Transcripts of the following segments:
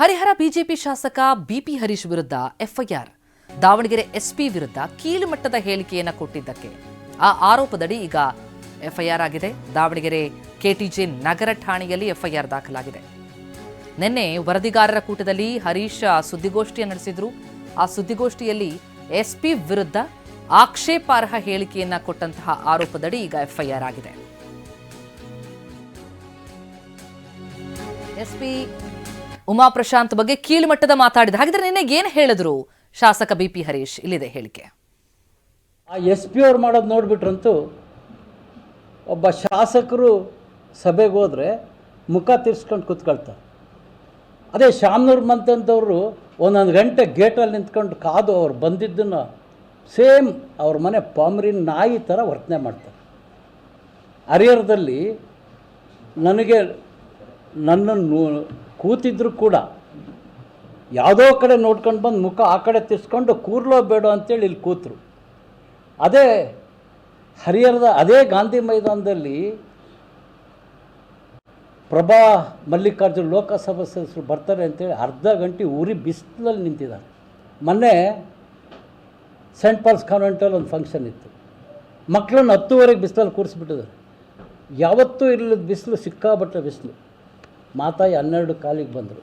Harihara BJP ಶಾಸಕ BP Harish ವಿರುದ್ಧ FIR. Davanagere SP ವಿರುದ್ಧ ಕೀಳುಮಟ್ಟದ ಹೇಳಿಕೆಯನ್ನು ಕೊಟ್ಟಿದ್ದಕ್ಕೆ ಆ ಆರೋಪದಡಿ ಈಗ ಎಫ್ಐಆರ್ ಆಗಿದೆ. ದಾವಣಗೆರೆ ಕೆಟಿಜೆ ನಗರ ಠಾಣೆಯಲ್ಲಿ ಎಫ್ಐಆರ್ ದಾಖಲಾಗಿದೆ. ನಿನ್ನೆ ವರದಿಗಾರರ ಕೂಟದಲ್ಲಿ ಹರೀಶ್ ಸುದ್ದಿಗೋಷ್ಠಿಯನ್ನು ನಡೆಸಿದ್ರು. ಆ ಸುದ್ದಿಗೋಷ್ಠಿಯಲ್ಲಿ ಎಸ್ಪಿ ವಿರುದ್ಧ ಆಕ್ಷೇಪಾರ್ಹ ಹೇಳಿಕೆಯನ್ನ ಕೊಟ್ಟಂತಹ ಆರೋಪದಡಿ ಈಗ ಎಫ್ಐಆರ್ ಆಗಿದೆ. ಎಸ್ಪಿ ಉಮಾ ಪ್ರಶಾಂತ್ ಬಗ್ಗೆ ಕೀಳುಮಟ್ಟದ ಮಾತಾಡಿದ. ಹಾಗಿದ್ರೆ ನಿನ್ನೆ ಏನು ಹೇಳಿದ್ರು ಶಾಸಕ ಬಿಪಿ ಹರೀಶ್? ಇಲ್ಲಿದೆ ಹೇಳಿಕೆ. ಆ ಎಸ್ಪಿ ಅವ್ರು ಮಾಡೋದು ನೋಡ್ಬಿಟ್ರಂತೂ ಒಬ್ಬ ಶಾಸಕರು ಸಭೆಗೆ ಹೋದರೆ ಮುಖ ತಿರ್ಸ್ಕೊಂಡು ಕೂತ್ಕೊಳ್ತಾರೆ. ಅದೇ ಶಾಮನೂರು ಮಂತಂದವರು ಒಂದೊಂದು ಗಂಟೆ ಗೇಟಲ್ಲಿ ನಿಂತ್ಕೊಂಡು ಕಾದು ಅವ್ರು ಬಂದಿದ್ದನ್ನು ಸೇಮ್ ಅವ್ರ ಮನೆ ಪಾಮರಿನ ನಾಯಿ ಥರ ವರ್ತನೆ ಮಾಡ್ತಾರೆ. ಹರಿಹರದಲ್ಲಿ ನನ್ನನ್ನು ಕೂತಿದ್ರು ಕೂಡ ಯಾವುದೋ ಕಡೆ ನೋಡ್ಕೊಂಡು ಬಂದು ಮುಖ ಆ ಕಡೆ ತಿರ್ಸ್ಕೊಂಡು ಕೂರ್ಲೋ ಬೇಡ ಅಂತೇಳಿ ಇಲ್ಲಿ ಕೂತರು. ಅದೇ ಹರಿಹರದ ಅದೇ ಗಾಂಧಿ ಮೈದಾನದಲ್ಲಿ ಪ್ರಭಾ ಮಲ್ಲಿಕಾರ್ಜುನ್ ಲೋಕಸಭಾ ಸದಸ್ಯರು ಬರ್ತಾರೆ ಅಂತೇಳಿ ಅರ್ಧ ಗಂಟೆ ಉರಿ ಬಿಸಿಲಲ್ಲಿ ನಿಂತಿದ್ದಾರೆ. ಮೊನ್ನೆ ಸೆಂಟ್ ಪಾಲ್ಸ್ ಕಾನ್ವೆಂಟಲ್ಲಿ ಒಂದು ಫಂಕ್ಷನ್ ಇತ್ತು. ಮಕ್ಕಳನ್ನು 10:30 ಬಿಸಿಲಲ್ಲಿ ಕೂರಿಸ್ಬಿಟ್ಟಿದ್ದಾರೆ. ಯಾವತ್ತೂ ಇಲ್ಲದ ಬಿಸಿಲು, ಸಿಕ್ಕಾಬಟ್ಟೆ ಬಿಸಿಲು. ಮಾತಾಯಿ 12:15 ಬಂದರು.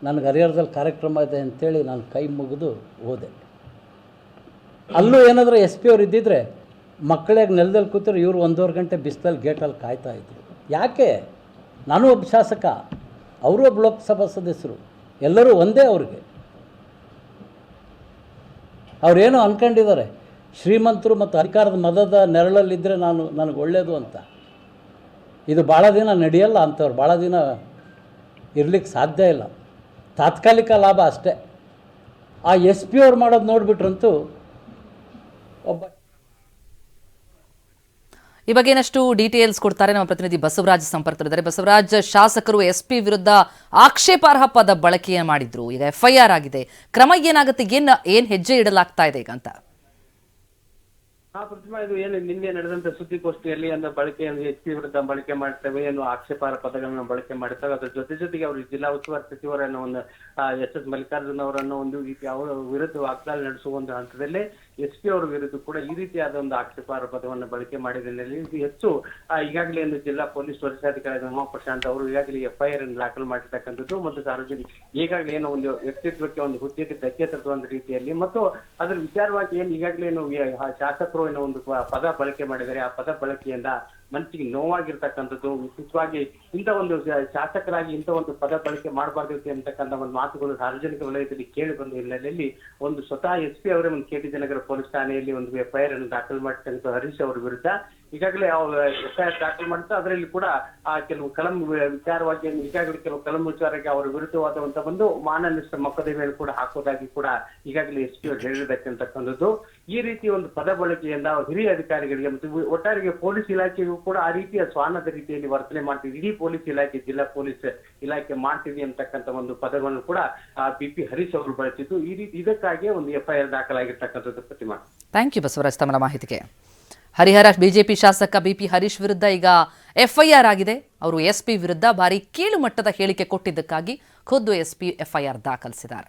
ನನಗೆ ಹರಿಹರದಲ್ಲಿ ಕಾರ್ಯಕ್ರಮ ಇದೆ ಅಂತೇಳಿ ನಾನು ಕೈ ಮುಗಿದು ಹೋದೆ. ಅಲ್ಲೂ ಏನಾದರೂ ಎಸ್ ಪಿ ಅವ್ರು ಇದ್ದಿದ್ದರೆ ಮಕ್ಕಳಿಗೆ ನೆಲದಲ್ಲಿ ಕೂತರು, ಇವರು 1.5 ಗಂಟೆ ಬಿಸಿಲಲ್ಲಿ ಗೇಟಲ್ಲಿ ಕಾಯ್ತಾಯಿದ್ರು. ಯಾಕೆ? ನಾನು ಒಬ್ಬ ಶಾಸಕ, ಅವರು ಒಬ್ಬ ಲೋಕಸಭಾ ಸದಸ್ಯರು, ಎಲ್ಲರೂ ಒಂದೇ. ಅವ್ರಿಗೆ ಅವರೇನೋ ಅಂದ್ಕೊಂಡಿದ್ದಾರೆ ಶ್ರೀಮಂತರು ಮತ್ತು ಅಧಿಕಾರದ ಮದದ ನೆರಳಲ್ಲಿದ್ದರೆ ನನಗೆ ಒಳ್ಳೆಯದು ಅಂತ. ಇದು ಭಾಳ ದಿನ ನಡೆಯಲ್ಲ ಅಂಥವ್ರು, ಭಾಳ ದಿನ ಇರಲಿಕ್ಕೆ ಸಾಧ್ಯ ಇಲ್ಲ. ತಾತ್ಕಾಲಿಕ ಲಾಭ ಅಷ್ಟೇ. ಆ ಎಸ್ ಪಿ ಅವ್ರು ಮಾಡೋದು ನೋಡಿಬಿಟ್ರಂತೂ ಒಬ್ಬ. ಈ ಬಗ್ಗೆ ಏನಷ್ಟು ಡೀಟೇಲ್ಸ್ ಕೊಡ್ತಾರೆ ನಮ್ಮ ಪ್ರತಿನಿಧಿ ಬಸವರಾಜ್ ಸಂಪರ್ಕದಲ್ಲಿದ್ದಾರೆ. ಬಸವರಾಜ್, ಶಾಸಕರು ಎಸ್ಪಿ ವಿರುದ್ಧ ಆಕ್ಷೇಪಾರ್ಹ ಪದ ಬಳಕೆಯನ್ನು ಮಾಡಿದ್ರು. ಈಗ ಎಫ್ಐಆರ್ ಆಗಿದೆ. ಕ್ರಮ ಏನಾಗುತ್ತೆ? ಏನ್ ಹೆಜ್ಜೆ ಇಡಲಾಗ್ತಾ ಇದೆ ಈಗ ಅಂತ? ಪ್ರತಿಮಾ, ಇದು ಏನು ನಿನ್ನೆ ನಡೆದಂತ ಸುದ್ದಿಗೋಷ್ಠಿಯಲ್ಲಿ ಬಳಕೆಯನ್ನು ಎಸ್ಪಿ ವಿರುದ್ಧ ಬಳಕೆ ಮಾಡ್ತೇವೆ, ಏನು ಆಕ್ಷೇಪಾರ್ಹ ಪದಗಳನ್ನು ಬಳಕೆ ಮಾಡ್ತೇವೆ. ಅದ್ರ ಜೊತೆಗೆ ಅವರು ಜಿಲ್ಲಾ ಉಸ್ತುವಾರಿ ಸಚಿವರನ್ನು ಒಂದು ಎಸ್ ಮಲ್ಲಿಕಾರ್ಜುನ್ ಅವರನ್ನು ಒಂದು ರೀತಿ ಅವರ ವಿರುದ್ಧ ವಾಗ್ದಾಳಿ ನಡೆಸುವ ಒಂದು ಹಂತದಲ್ಲೇ ಎಸ್ಪಿ ಅವರ ವಿರುದ್ಧ ಕೂಡ ಈ ರೀತಿಯಾದ ಒಂದು ಆಕ್ಷೇಪಾರ್ಹ ಪದವನ್ನು ಬಳಕೆ ಮಾಡಿದ ಹಿನ್ನೆಲೆಯಲ್ಲಿ ಇದು ಹೆಚ್ಚು ಈಗಾಗಲೇ ಒಂದು ಜಿಲ್ಲಾ ಪೊಲೀಸ್ ವರಿಷ್ಠಾಧಿಕಾರಿ ಉಮಾ ಪ್ರಶಾಂತ್ ಅವರು ಈಗಾಗಲೇ ಎಫ್ಐಆರ್ ಅನ್ನು ದಾಖಲು ಮಾಡಿರ್ತಕ್ಕಂಥದ್ದು ಮತ್ತು ಸಾರ್ವಜನಿಕ ಈಗಾಗಲೇ ಏನೋ ಒಂದು ವ್ಯಕ್ತಿತ್ವಕ್ಕೆ ಒಂದು ಹುದ್ದೆಗೆ ಧಕ್ಕೆ ತರುವಂತ ರೀತಿಯಲ್ಲಿ ಮತ್ತು ಅದರ ವಿಚಾರವಾಗಿ ಏನು ಈಗಾಗಲೇ ಏನು ಶಾಸಕರು ಏನೋ ಒಂದು ಪದ ಬಳಕೆ ಮಾಡಿದರೆ ಆ ಪದ ಬಳಕೆಯಿಂದ ಮನಸ್ಸಿಗೆ ನೋವಾಗಿರ್ತಕ್ಕಂಥದ್ದು, ವಿಶೇಷವಾಗಿ ಇಂಥ ಒಂದು ಶಾಸಕರಾಗಿ ಇಂಥ ಒಂದು ಪದ ಬಳಕೆ ಮಾಡಬಾರ್ದು ಅಂತಕ್ಕಂಥ ಒಂದು ಮಾತುಗಳು ಸಾರ್ವಜನಿಕ ವಲಯದಲ್ಲಿ ಕೇಳಿ ಬಂದ ಹಿನ್ನೆಲೆಯಲ್ಲಿ ಒಂದು ಸ್ವತಃ ಎಸ್ ಪಿ ಅವರೇ ಒಂದು ಕೆಟಿಜೆ ನಗರ ಪೊಲೀಸ್ ಠಾಣೆಯಲ್ಲಿ ಒಂದು ಎಫ್ಐಆರ್ ಅನ್ನು ದಾಖಲು ಮಾಡಿರ್ತಕ್ಕಂಥ ಹರೀಶ್ ಅವರ ವಿರುದ್ಧ ಈಗಾಗಲೇ ಎಫ್ಐಆರ್ ದಾಖಲು ಮಾಡ್ತಾ ಅದರಲ್ಲಿ ಕೂಡ ಕೆಲವು ಕಲಂ ವಿಚಾರವಾಗಿ ಈಗಾಗಲೇ ಕೆಲವು ಕಲಂ ವಿಚಾರಕ್ಕೆ ಅವರ ವಿರುದ್ಧವಾದಂತಹ ಒಂದು ಮಾನನಷ್ಟ ಮೊಕದ್ದಮೆಯನ್ನು ಕೂಡ ಹಾಕೋದಾಗಿ ಕೂಡ ಈಗಾಗಲೇ ಎಸ್ ಪಿ ಅವರು ಹೇಳಿರ್ತಕ್ಕಂಥದ್ದು. ಈ ರೀತಿ ಒಂದು ಪದ ಬಳಕೆಯಿಂದ ಹಿರಿಯ ಅಧಿಕಾರಿಗಳಿಗೆ ಮತ್ತು ಒಟ್ಟಾರೆಗೆ ಪೊಲೀಸ್ ಇಲಾಖೆಗೂ ಕೂಡ ಆ ರೀತಿಯ ಸ್ವಾನದ ರೀತಿಯಲ್ಲಿ ವರ್ತನೆ ಮಾಡ್ತೀವಿ, ಇಡೀ ಪೊಲೀಸ್ ಇಲಾಖೆ ಜಿಲ್ಲಾ ಪೊಲೀಸ್ ಇಲಾಖೆ ಮಾಡ್ತೀವಿ ಅಂತಕ್ಕಂಥ ಒಂದು ಪದಗಳನ್ನು ಕೂಡ ಬಿಪಿ ಹರೀಶ್ ಅವರು ಬಳಸಿದ್ದು. ಈ ರೀತಿ ಇದಕ್ಕಾಗಿ ಒಂದು ಎಫ್ಐಆರ್ ದಾಖಲಾಗಿರ್ತಕ್ಕಂಥದ್ದು. ಪ್ರತಿಮಾ, ಥ್ಯಾಂಕ್ ಯು ಬಸವರಾಜ್ ತಮ್ಮ ಮಾಹಿತಿಗೆ. ಹರಿಹರ ಬಿಜೆಪಿ ಶಾಸಕ ಬಿಪಿ ಹರೀಶ್ ವಿರುದ್ಧ ಈಗ ಎಫ್ಐಆರ್ ಆಗಿದೆ. ಅವರು ಎಸ್ಪಿ ವಿರುದ್ಧ ಭಾರಿ ಕೀಳು ಮಟ್ಟದ ಹೇಳಿಕೆ ಕೊಟ್ಟಿದ್ದಕ್ಕಾಗಿ ಖುದ್ದು ಎಸ್ಪಿ ಎಫ್ಐಆರ್ ದಾಖಲಿಸಿದ್ದಾರೆ.